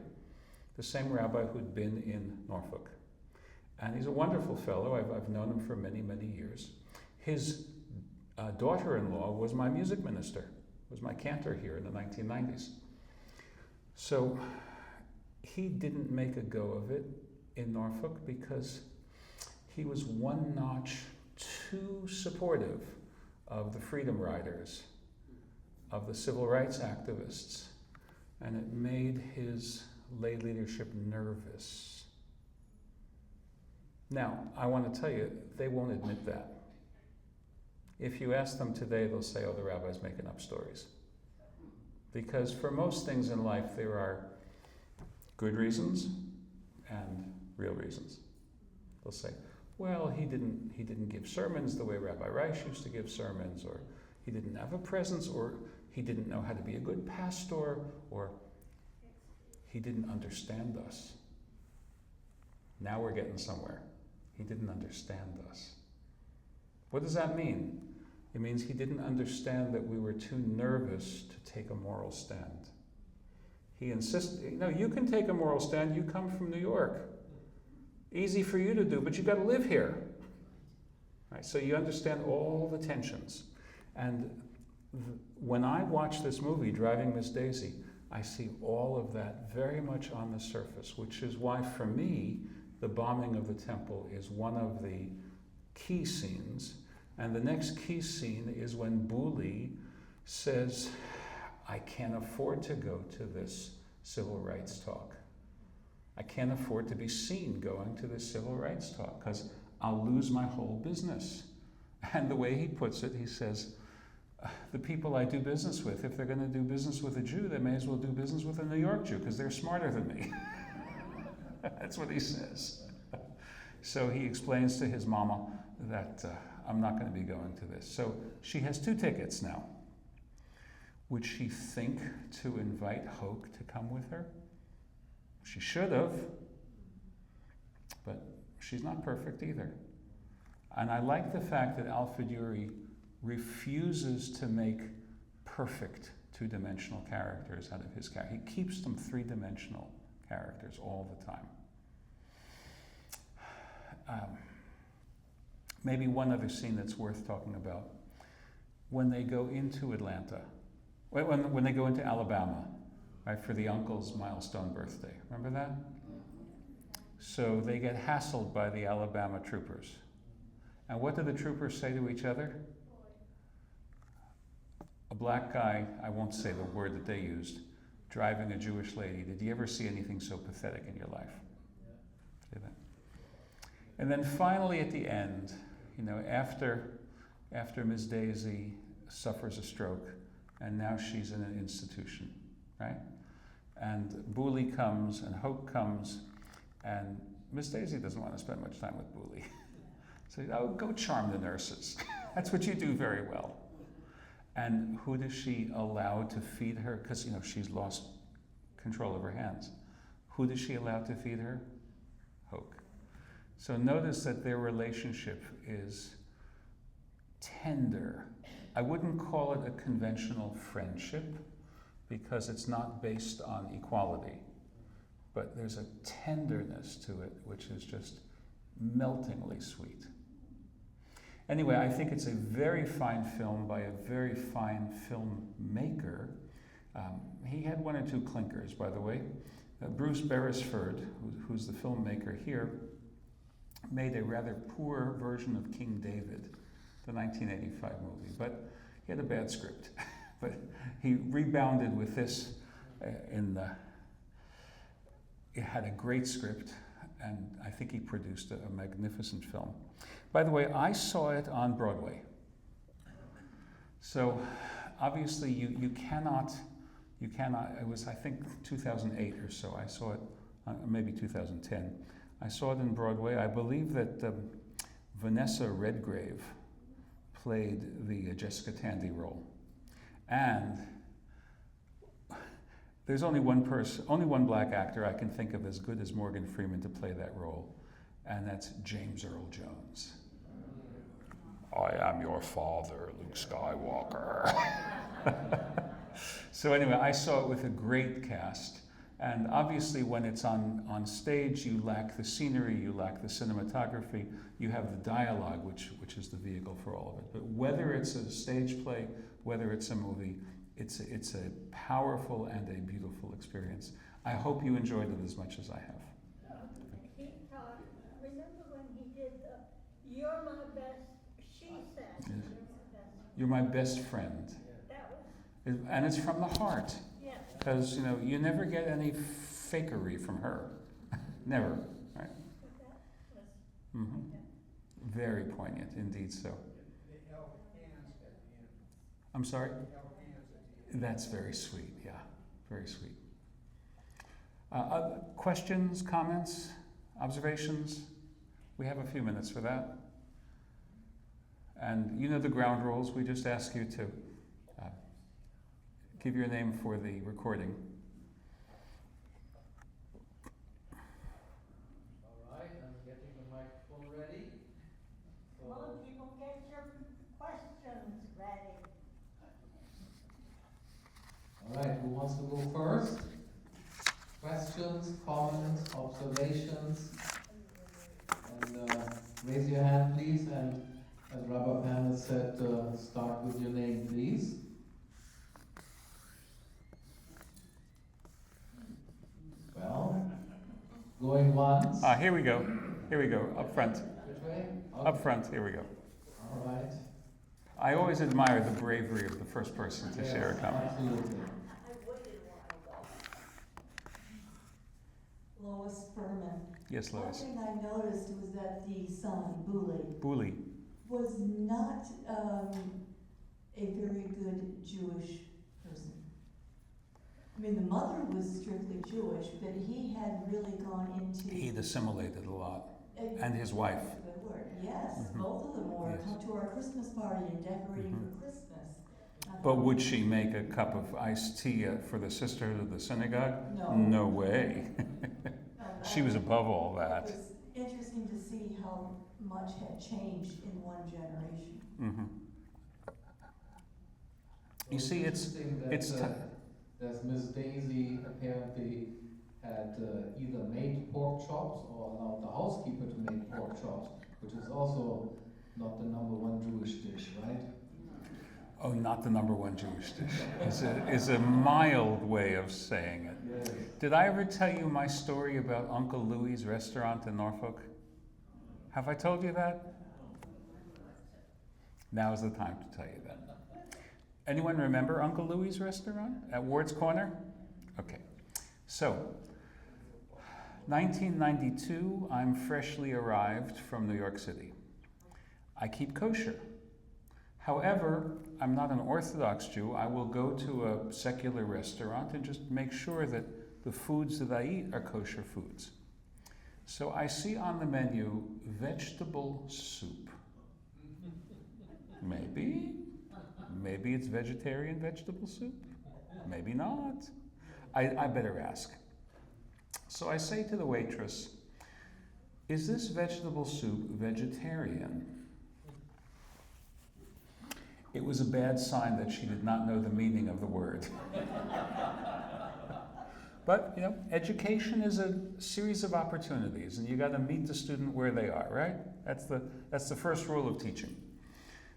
the same rabbi who'd been in Norfolk. And he's a wonderful fellow. I've known him for many, many years. His daughter-in-law was my music minister, was my cantor here in the 1990s. So he didn't make a go of it in Norfolk because he was one notch too supportive of the freedom riders, of the civil rights activists, and it made his lay leadership nervous. Now, I want to tell you, they won't admit that. If you ask them today, they'll say, oh, the rabbi's making up stories. Because for most things in life, there are good reasons and real reasons. They'll say, well, he didn't give sermons the way Rabbi Reich used to give sermons, or he didn't have a presence, or he didn't know how to be a good pastor, or he didn't understand us. Now we're getting somewhere. He didn't understand us. What does that mean? It means he didn't understand that we were too nervous to take a moral stand. He insisted, no, you can take a moral stand, you come from New York. Easy for you to do, but you've got to live here. Right? So you understand all the tensions. And when I watch this movie, Driving Miss Daisy, I see all of that very much on the surface, which is why for me, the bombing of the temple is one of the key scenes. And the next key scene is when Booley says, I can't afford to go to this civil rights talk. I can't afford to be seen going to this civil rights talk because I'll lose my whole business. And the way he puts it, he says, the people I do business with, if they're going to do business with a Jew, they may as well do business with a New York Jew because they're smarter than me. That's what he says. So he explains to his mama that I'm not going to be going to this. So she has 2 tickets now. Would she think to invite Hoke to come with her? She should have, but she's not perfect either. And I like the fact that Alfred Uhry refuses to make perfect 2-dimensional characters out of his character. He keeps them 3-dimensional characters all the time. Maybe one other scene that's worth talking about. When they go into Atlanta, when they go into Alabama, right, for the uncle's milestone birthday. Remember that? So they get hassled by the Alabama troopers. And what do the troopers say to each other? A black guy, I won't say the word that they used, driving a Jewish lady. Did you ever see anything so pathetic in your life? Say that. And then finally at the end, after Ms. Daisy suffers a stroke, and now she's in an institution, right? And Booley comes, and Hoke comes, and Miss Daisy doesn't want to spend much time with Booley. So, oh, go charm the nurses. That's what you do very well. And who does she allow to feed her? Because, you know, she's lost control of her hands. Who does she allow to feed her? Hoke. So notice that their relationship is tender. I wouldn't call it a conventional friendship because it's not based on equality, but there's a tenderness to it which is just meltingly sweet. Anyway, I think it's a very fine film by a very fine filmmaker. He had one or two clinkers, by the way. Bruce Beresford, who's the filmmaker here, made a rather poor version of King David, the 1985 movie, but he had a bad script. But he rebounded with this it had a great script, and I think he produced a magnificent film. By the way, I saw it on Broadway. So obviously you cannot, it was I think 2008 or so, I saw it, maybe 2010. I saw it in Broadway. I believe that Vanessa Redgrave played the Jessica Tandy role. And there's only one black actor I can think of as good as Morgan Freeman to play that role, and that's James Earl Jones. I am your father, Luke Skywalker. So anyway, I saw it with a great cast, and obviously when it's on stage, you lack the scenery, you lack the cinematography, you have the dialogue, which is the vehicle for all of it. But whether it's a stage play, whether it's a movie, it's a powerful and a beautiful experience. I hope you enjoyed it as much as I have. Remember when he did You're My Best, she said. Yes. You're my best friend. That was, And it's from the heart. yeah. Because, you know, you never get any fakery from her. Never, right? Mm-hmm. Very poignant, indeed so. I'm sorry? That's very sweet, yeah, very sweet. Questions, comments, observations? We have a few minutes for that. And you know the ground rules. We just ask you to give your name for the recording. All right, I'm getting the microphone ready. Come on, people, get your questions ready. All right, who wants to go first? Questions, comments, observations? And raise your hand, please. And as Rabbi Panitz said, start with your name, please. Well, going once. Here we go. Here we go. Up front. Which way? Up front. Here we go. All right. I always admire the bravery of the first person to share a comment. Absolutely. Lois Furman. Yes, One Lois. thing I noticed was that the son, Booley. was not a very good Jewish person. I mean, the mother was strictly Jewish, but he had really gone into... He'd assimilated a lot. And his wife. That's a good word. Yes, Mhm. both of them were. Yes. Come to our Christmas party and decorating Mhm. for Christmas. I But thought, would she make a cup of iced tea for the sisterhood of the synagogue? No. No way. She was I- above all that. It was interesting to see how much had changed in one generation. Mm-hmm. You see, it's Interesting ti- that Miss Daisy apparently had either made pork chops or allowed the housekeeper to make pork chops, which is also not the number one Jewish dish, right? Oh, not the number one Jewish dish. Is a mild way of saying it. Yes. Did I ever tell you my story about Uncle Louie's restaurant in Norfolk? Have I told you that? Now's the time to tell you that. Anyone remember Uncle Louie's restaurant at Ward's Corner? Okay. So, 1992, I'm freshly arrived from New York City. I keep kosher. However, I'm not an Orthodox Jew. I will go to a secular restaurant and just make sure that the foods that I eat are kosher foods. So I see on the menu vegetable soup. Maybe it's vegetarian vegetable soup. Maybe not. I better ask. So I say to the waitress, "Is this vegetable soup vegetarian?" It was a bad sign that she did not know the meaning of the word. But, you know, education is a series of opportunities, and you got to meet the student where they are, right? That's the first rule of teaching.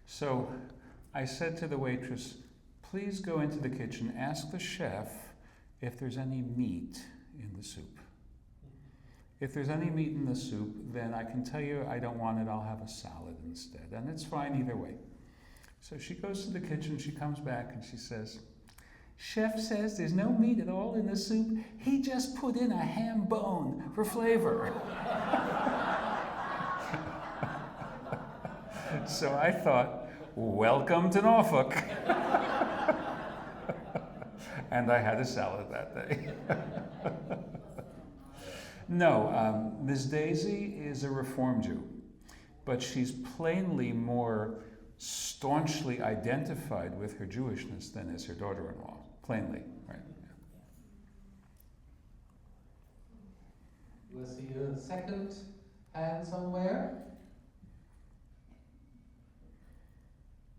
So I said to the waitress, "Please go into the kitchen, ask the chef if there's any meat in the soup. If there's any meat in the soup, then I can tell you I don't want it, I'll have a salad instead." And it's fine either way. So she goes to the kitchen, she comes back and she says, "Chef says there's no meat at all in the soup. He just put in a ham bone for flavor." So I thought, welcome to Norfolk. And I had a salad that day. No, Ms. Daisy is a Reform Jew, but she's plainly more staunchly identified with her Jewishness than is her daughter-in-law. Plainly, right? Do I see a second hand somewhere?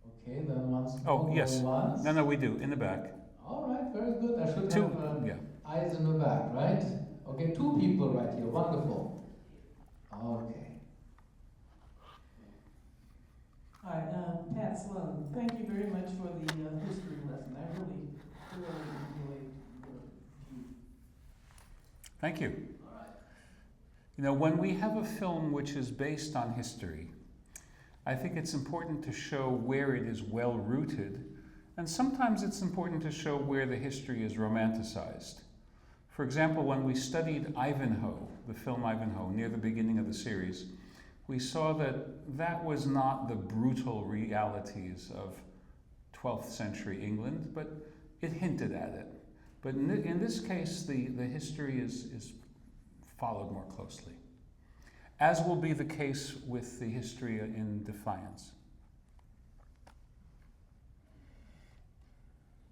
Okay, then once more. Oh, yes. Once. No, we do, in the back. All right, very good. I should Two, have yeah. eyes in the back, right? Okay, two people right here. Wonderful. Okay. Hi, Pat Sloan. Thank you very much for the history lesson. I really enjoyed your view. Thank you. You know, when we have a film which is based on history, I think it's important to show where it is well rooted, and sometimes it's important to show where the history is romanticized. For example, when we studied Ivanhoe, the film Ivanhoe, near the beginning of the series, we saw that that was not the brutal realities of 12th century England, but it hinted at it. But in this case, the history is followed more closely, as will be the case with the history in Defiance.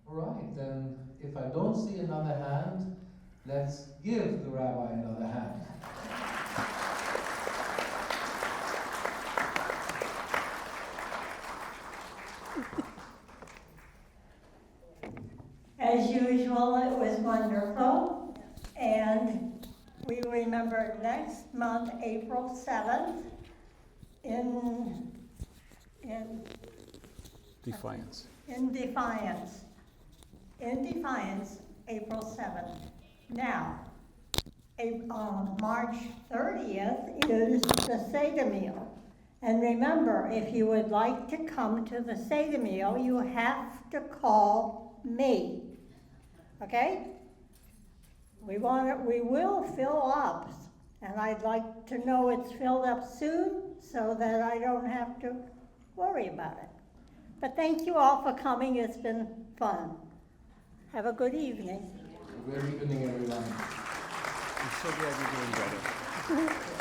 All right, then if I don't see another hand, let's give the rabbi another hand. As usual, it was wonderful, and we remember next month, April 7th, in Defiance. In Defiance, April 7th. Now, March 30th is the Seder meal. And remember, if you would like to come to the Seder meal, you have to call me. Okay? We will fill up, and I'd like to know it's filled up soon so that I don't have to worry about it. But thank you all for coming. It's been fun. Have a good evening. Good evening, everyone. I'm so glad you're doing better.